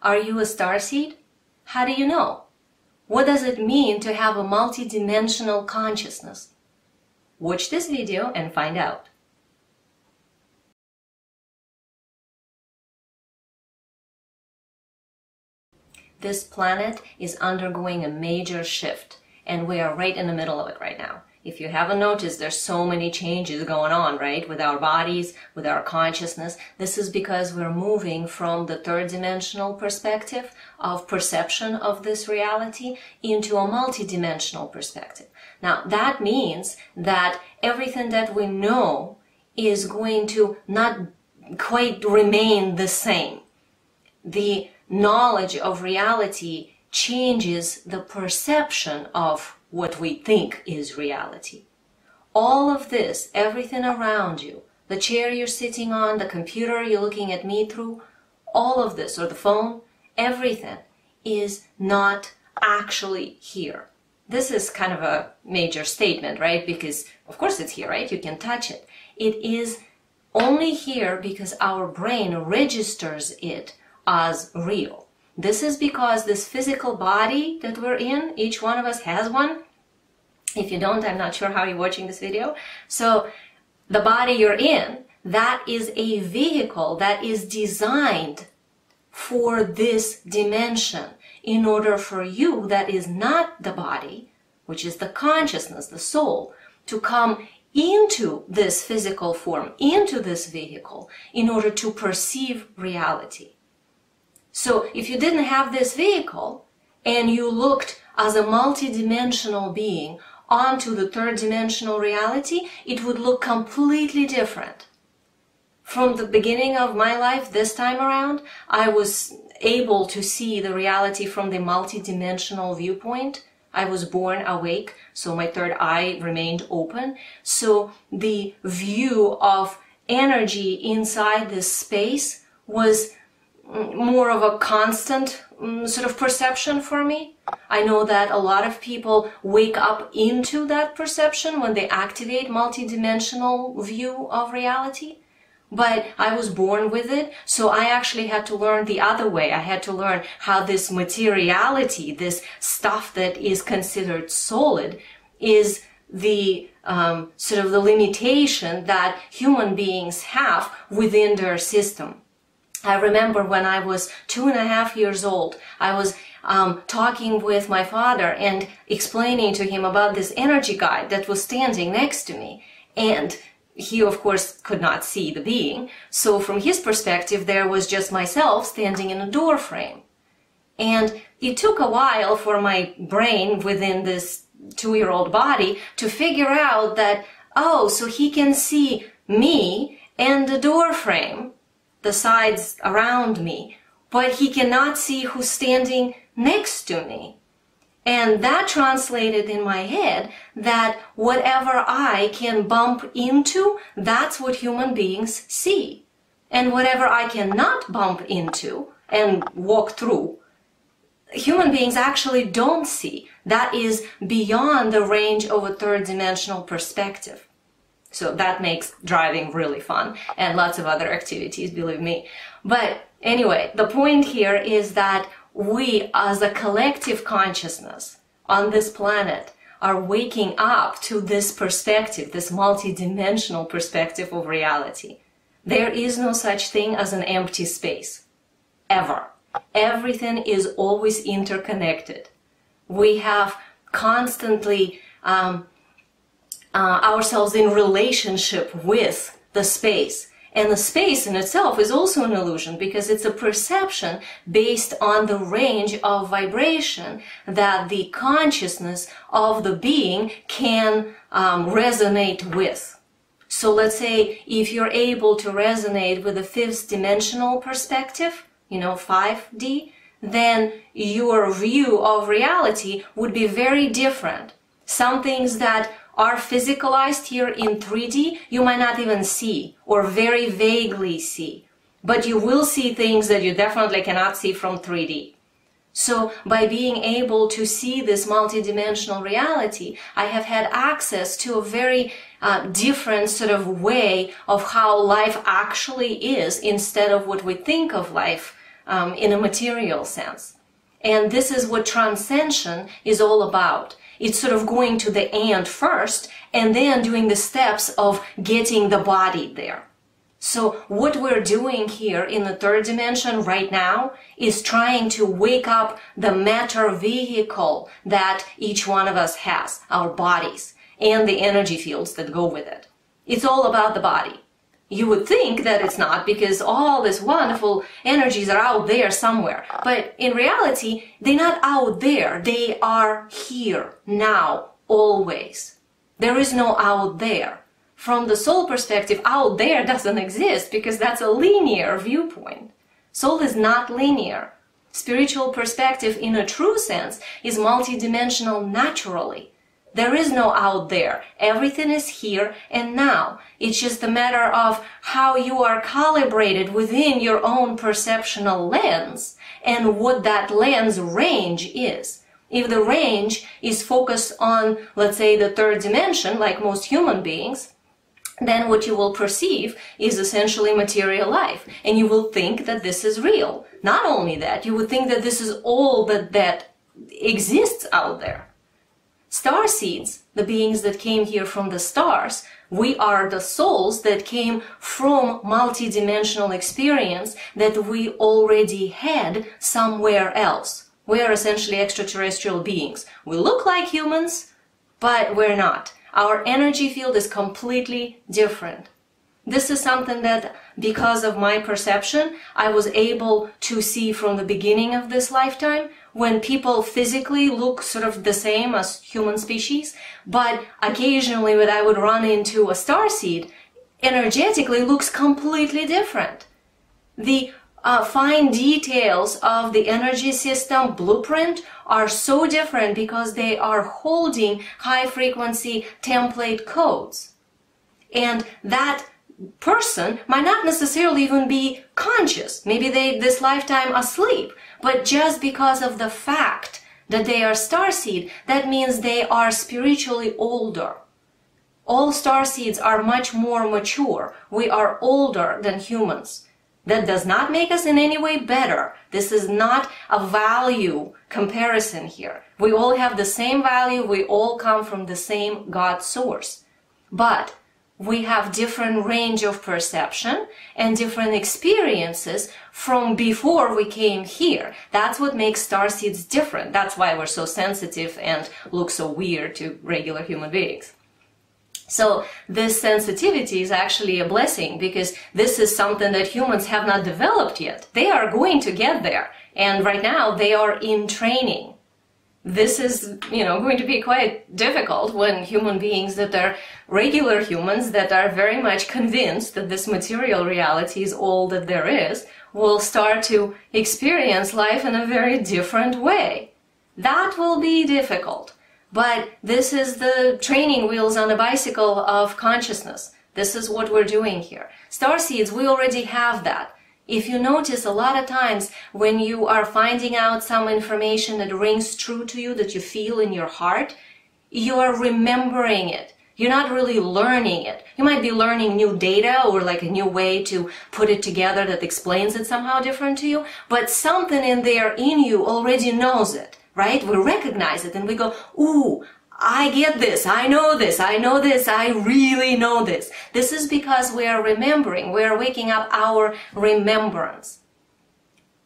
Are you a starseed? How do you know? What does it mean to have a multidimensional consciousness? Watch this video and find out. This planet is undergoing a major shift, and we are right in the middle of it right now. If you haven't noticed, there's so many changes going on, right? With our bodies, with our consciousness. This is because we're moving from the third dimensional perspective of perception of this reality into a multidimensional perspective. Now, that means that everything that we know is going to not quite remain the same. The knowledge of reality changes the perception of what we think is reality. All of this, everything around you, the chair you're sitting on, the computer you're looking at me through, all of this, or the phone, everything is not actually here. This is kind of a major statement, right? Because, of course, it's here, right? You can touch it. It is only here because our brain registers it as real. This is because this physical body that we're in, each one of us has one. If you don't, I'm not sure how you're watching this video. So the body you're in, that is a vehicle that is designed for this dimension in order for you, that is not the body, which is the consciousness, the soul, to come into this physical form, into this vehicle, in order to perceive reality. So if you didn't have this vehicle and you looked as a multidimensional being onto the third dimensional reality, it would look completely different. From the beginning of my life this time around, I was able to see the reality from the multidimensional viewpoint. I was born awake, so my third eye remained open. So the view of energy inside this space was more of a constant sort of perception for me. I know that a lot of people wake up into that perception when they activate multidimensional view of reality. But I was born with it, so I actually had to learn the other way. I had to learn how this materiality, this stuff that is considered solid, is the sort of the limitation that human beings have within their system. I remember when I was 2.5 years old, I was talking with my father and explaining to him about this energy guide that was standing next to me. And he, of course, could not see the being. So from his perspective, there was just myself standing in a door frame. And it took a while for my brain within this 2-year-old body to figure out that, oh, so he can see me and the door frame, the sides around me, but he cannot see who's standing next to me. And that translated in my head that whatever I can bump into, that's what human beings see. And whatever I cannot bump into and walk through, human beings actually don't see. That is beyond the range of a third dimensional perspective. So that makes driving really fun, and lots of other activities, believe me. But anyway, the point here is that we, as a collective consciousness on this planet, are waking up to this perspective, this multidimensional perspective of reality. There is no such thing as an empty space, ever. Everything is always interconnected. We have constantly ourselves in relationship with the space. And the space in itself is also an illusion because it's a perception based on the range of vibration that the consciousness of the being can resonate with. So let's say if you're able to resonate with the fifth dimensional perspective, 5D, then your view of reality would be very different. Some things that are physicalized here in 3D, you might not even see or very vaguely see. But you will see things that you definitely cannot see from 3D. So by being able to see this multidimensional reality, I have had access to a very different sort of way of how life actually is instead of what we think of life in a material sense. And this is what Transcension is all about. It's sort of going to the end first and then doing the steps of getting the body there. So what we're doing here in the third dimension right now is trying to wake up the matter vehicle that each one of us has, our bodies, and the energy fields that go with it. It's all about the body. You would think that it's not, because all these wonderful energies are out there somewhere. But in reality, they're not out there. They are here, now, always. There is no out there. From the soul perspective, out there doesn't exist, because that's a linear viewpoint. Soul is not linear. Spiritual perspective, in a true sense, is multidimensional naturally. There is no out there. Everything is here and now. It's just a matter of how you are calibrated within your own perceptual lens and what that lens range is. If the range is focused on, let's say, the third dimension, like most human beings, then what you will perceive is essentially material life. And you will think that this is real. Not only that, you would think that this is all that exists out there. Starseeds, the beings that came here from the stars, we are the souls that came from multidimensional experience that we already had somewhere else. We are essentially extraterrestrial beings. We look like humans, but we're not. Our energy field is completely different. This is something that, because of my perception, I was able to see from the beginning of this lifetime, when people physically look sort of the same as human species, but occasionally when I would run into a starseed, energetically looks completely different. The fine details of the energy system blueprint are so different because they are holding high frequency template codes. And that person might not necessarily even be conscious. Maybe they this lifetime asleep, but just because of the fact that they are starseed, that means they are spiritually older. All starseeds are much more mature. We are older than humans. That does not make us in any way better. This is not a value comparison here. We all have the same value. We all come from the same God source. But we have different range of perception and different experiences from before we came here. That's what makes starseeds different. That's why we're so sensitive and look so weird to regular human beings. So this sensitivity is actually a blessing, because this is something that humans have not developed yet. They are going to get there. And right now they are in training. This is, going to be quite difficult when human beings that are regular humans that are very much convinced that this material reality is all that there is will start to experience life in a very different way. That will be difficult. But this is the training wheels on a bicycle of consciousness. This is what we're doing here. Starseeds, we already have that. If you notice, a lot of times when you are finding out some information that rings true to you, that you feel in your heart, you are remembering it. You're not really learning it. You might be learning new data or like a new way to put it together that explains it somehow different to you, but something in there in you already knows it. Right? We recognize it and we go, ooh, I get this, I know this, I know this, I really know this. This is because we are remembering, we are waking up our remembrance.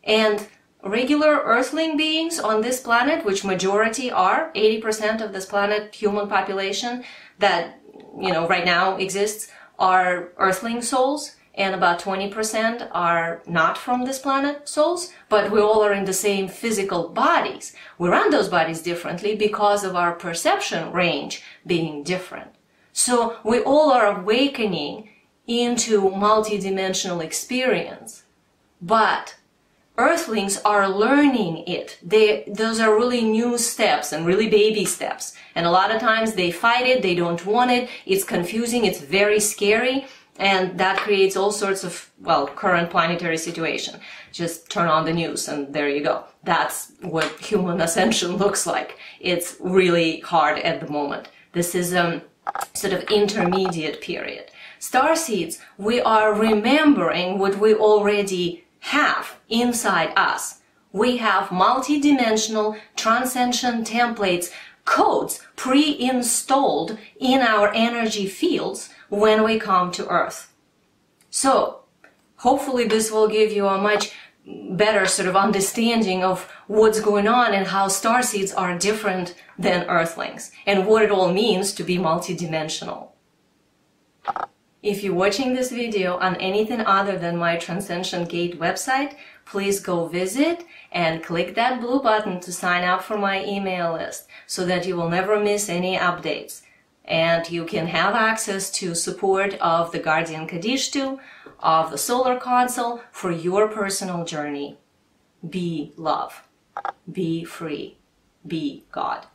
And regular earthling beings on this planet, which majority are, 80% of this planet human population that, right now exists, are earthling souls. And about 20% are not from this planet souls, but we all are in the same physical bodies. We run those bodies differently because of our perception range being different. So we all are awakening into multidimensional experience. But earthlings are learning it. Those are really new steps and really baby steps. And a lot of times they fight it, they don't want it, it's confusing, it's very scary. And that creates all sorts of, current planetary situation. Just turn on the news and there you go. That's what human ascension looks like. It's really hard at the moment. This is a sort of intermediate period. Starseeds, we are remembering what we already have inside us. We have multidimensional Transcension templates, codes pre-installed in our energy fields when we come to Earth. So, hopefully this will give you a much better sort of understanding of what's going on and how starseeds are different than Earthlings and what it all means to be multidimensional. If you're watching this video on anything other than my Transcension Gate website, please go visit and click that blue button to sign up for my email list so that you will never miss any updates. And you can have access to support of the Guardian Kadishtu, of the Solar Console for your personal journey. Be love. Be free. Be God.